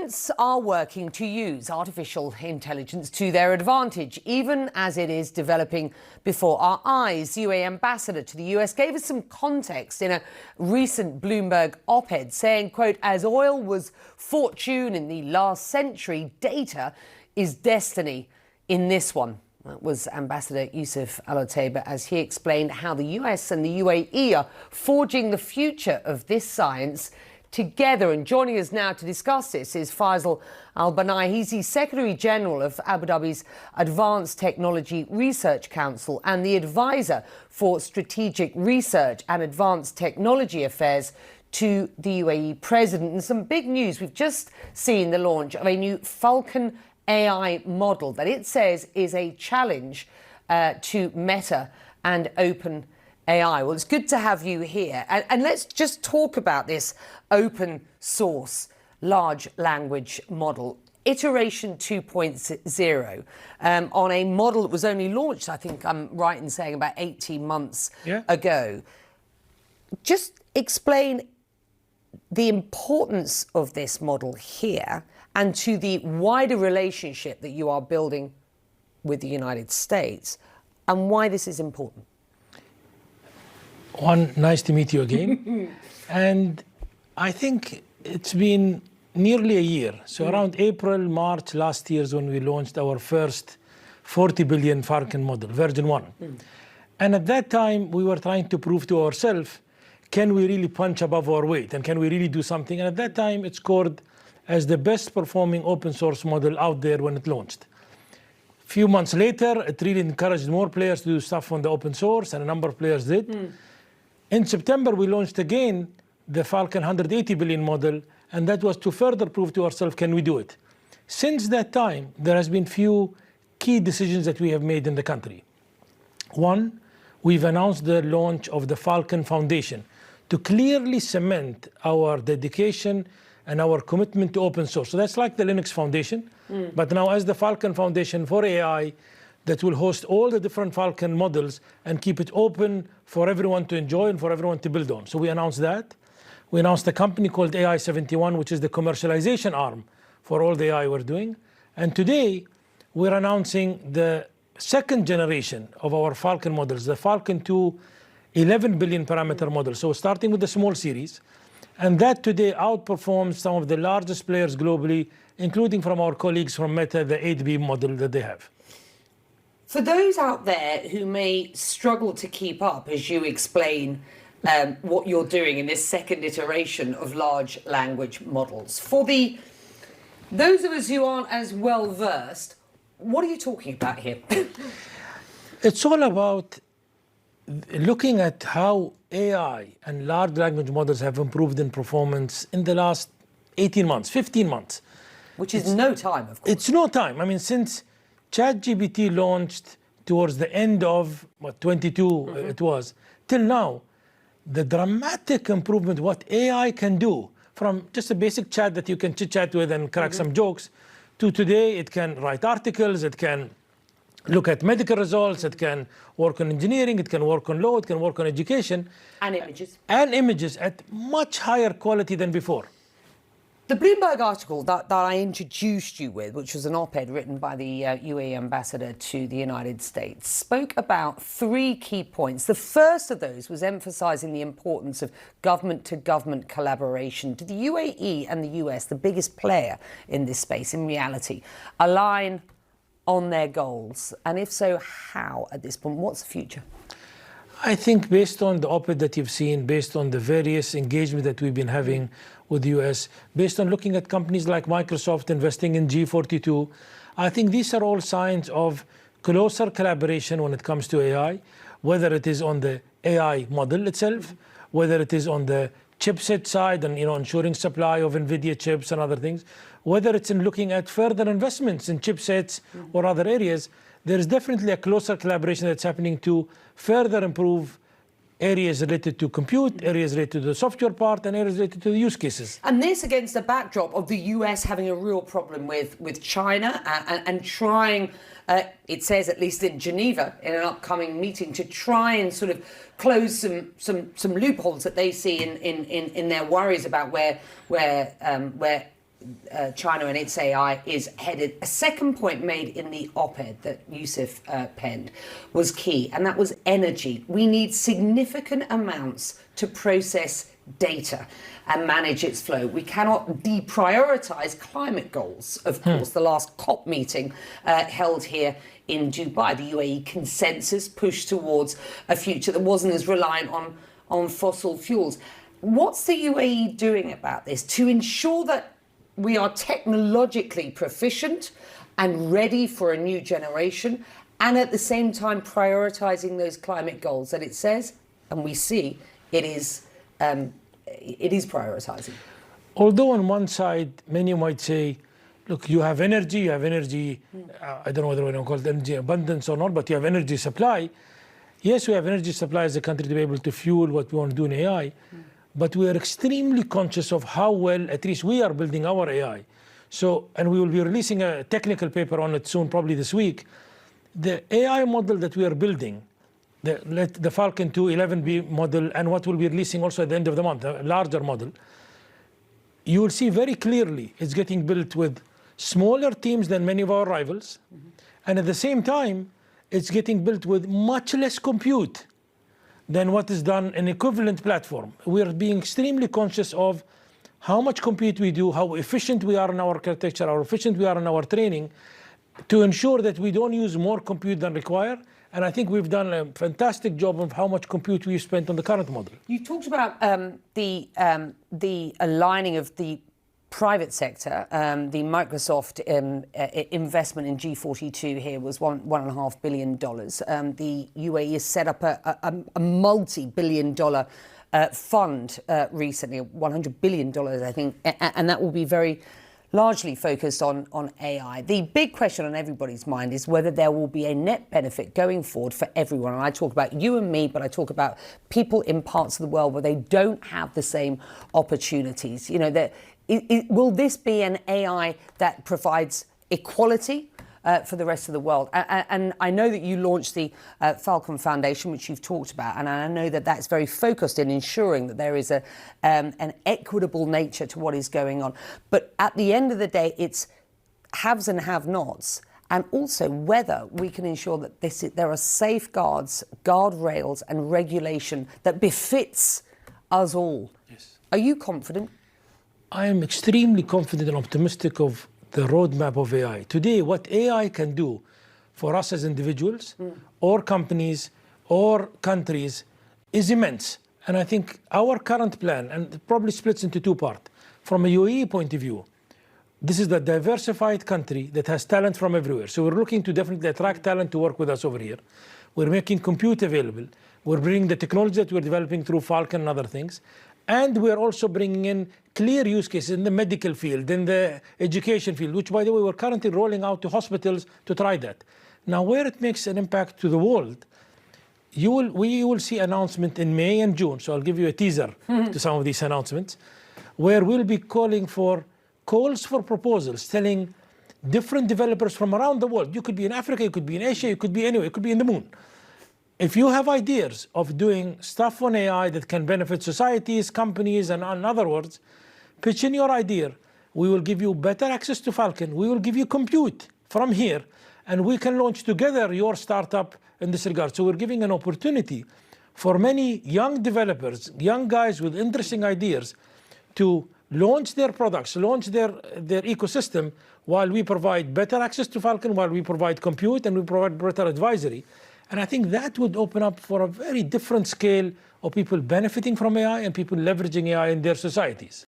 Governments are working to use artificial intelligence to their advantage, even as it is developing before our eyes. The UAE ambassador to the US gave us some context in a recent Bloomberg op-ed saying, quote, as oil was fortune in the last century, data is destiny in this one. That was Ambassador Yusuf Al-Otaiba as he explained how the US and the UAE are forging the future of this science together. And joining us now to discuss this is Faisal Al-Bannai. He's the Secretary General of Abu Dhabi's Advanced Technology Research Council and the Advisor for Strategic Research and Advanced Technology Affairs to the UAE President. And some big news. We've just seen the launch of a new Falcon AI model that it says is a challenge to Meta and OpenAI. Well, it's good to have you here. And let's just talk about this open source large language model, iteration 2.0, on a model that was only launched, I think I'm right in saying, about 18 months ago. Just explain the importance of this model here and to the wider relationship that you are building with the United States, and why this is important. One, nice to meet you again. And I think it's been nearly a year. So around April, March last year is when we launched our first 40 billion Falcon model, version 1. And at that time, we were trying to prove to ourselves, can we really punch above our weight? And can we really do something? And at that time, it scored as the best performing open source model out there when it launched. A few months later, it really encouraged more players to do stuff on the open source, and a number of players did. In September, we launched again the Falcon 180 billion model, and that was to further prove to ourselves, can we do it? Since that time, there has been few key decisions that we have made in the country. One, we've announced the launch of the Falcon Foundation to clearly cement our dedication and our commitment to open source. So that's like the Linux Foundation, but now as the Falcon Foundation for AI that will host all the different Falcon models and keep it open for everyone to enjoy and for everyone to build on. So we announced that. We announced a company called AI71, which is the commercialization arm for all the AI we're doing. And today, we're announcing the second generation of our Falcon models, the Falcon 2 11 billion parameter model. So starting with the small series, and that today outperforms some of the largest players globally, including from our colleagues from Meta, the 8B model that they have. For those out there who may struggle to keep up as you explain what you're doing in this second iteration of large language models, for those of us who aren't as well versed, what are you talking about here? It's all about looking at how AI and large language models have improved in performance in the last 18 months, 15 months. Which is no time, of course. It's no time. I mean, since ChatGPT launched towards the end of, 22 it was, till now, the dramatic improvement, what AI can do, from just a basic chat that you can chit-chat with and crack some jokes, to today it can write articles, it can look at medical results, it can work on engineering, it can work on law, it can work on education. And images. And images at much higher quality than before. The Bloomberg article that I introduced you with, which was an op-ed written by the UAE ambassador to the United States, spoke about 3 key points. The first of those was emphasizing the importance of government-to-government collaboration. Do the UAE and the US, the biggest player in this space in reality, align on their goals? And if so, how at this point? What's the future? I think based on the op-ed that you've seen, based on the various engagement that we've been having with the US, based on looking at companies like Microsoft investing in G42, I think these are all signs of closer collaboration when it comes to AI, whether it is on the AI model itself, whether it is on the chipset side and ensuring supply of NVIDIA chips and other things, whether it's in looking at further investments in chipsets or other areas. There is definitely a closer collaboration that's happening to further improve areas related to compute, areas related to the software part, and areas related to the use cases. And this against the backdrop of the US having a real problem with China and trying, it says at least in Geneva, in an upcoming meeting, to try and sort of close some loopholes that they see in their worries about where China and its AI is headed. A second point made in the op-ed that Yusuf penned was key, and that was energy. We need significant amounts to process data and manage its flow. We cannot deprioritize climate goals. Of course, the last COP meeting held here in Dubai, the UAE consensus pushed towards a future that wasn't as reliant on fossil fuels. What's the UAE doing about this to ensure that we are technologically proficient and ready for a new generation, and at the same time prioritizing those climate goals that it says, and we see it is prioritizing? Although on one side, many might say, look, you have energy, I don't know whether we don't call it energy abundance or not, but you have energy supply. Yes, we have energy supply as a country to be able to fuel what we want to do in AI, but we are extremely conscious of how well, at least we are building our AI. So, and we will be releasing a technical paper on it soon, probably this week. The AI model that we are building, the Falcon 2 11B model, and what we'll be releasing also at the end of the month, a larger model, you will see very clearly it's getting built with smaller teams than many of our rivals. And at the same time, it's getting built with much less compute than what is done in equivalent platform. We are being extremely conscious of how much compute we do, how efficient we are in our architecture, how efficient we are in our training, to ensure that we don't use more compute than required. And I think we've done a fantastic job of how much compute we've spent on the current model. You talked about the aligning of the private sector. The Microsoft investment in G42 here was $1.5 billion. The UAE has set up a multi-billion-dollar fund recently, $100 billion, I think, and that will be very largely focused on AI. The big question on everybody's mind is whether there will be a net benefit going forward for everyone. And I talk about you and me, but I talk about people in parts of the world where they don't have the same opportunities. You know, will this be an AI that provides equality for the rest of the world? And I know that you launched the Falcon Foundation, which you've talked about, and I know that that's very focused in ensuring that there is an equitable nature to what is going on. But at the end of the day, it's haves and have-nots, and also whether we can ensure that there are safeguards, guardrails, and regulation that befits us all. Yes. Are you confident? I am extremely confident and optimistic of the roadmap of AI. Today, what AI can do for us as individuals or companies or countries is immense. And I think our current plan, and it probably splits into two parts. From a UAE point of view, this is the diversified country that has talent from everywhere. So we're looking to definitely attract talent to work with us over here. We're making compute available. We're bringing the technology that we're developing through Falcon and other things. And we're also bringing in clear use cases in the medical field, in the education field, which, by the way, we're currently rolling out to hospitals to try that. Now, where it makes an impact to the world, we will see announcement in May and June. So I'll give you a teaser to some of these announcements, where we'll be calling for calls for proposals, telling different developers from around the world. You could be in Africa, you could be in Asia, you could be anywhere, you could be in the moon. If you have ideas of doing stuff on AI that can benefit societies, companies, and in other words, pitch in your idea. We will give you better access to Falcon. We will give you compute from here, and we can launch together your startup in this regard. So we're giving an opportunity for many young developers, young guys with interesting ideas, to launch their products, launch their ecosystem, while we provide better access to Falcon, while we provide compute, and we provide better advisory. And I think that would open up for a very different scale of people benefiting from AI and people leveraging AI in their societies.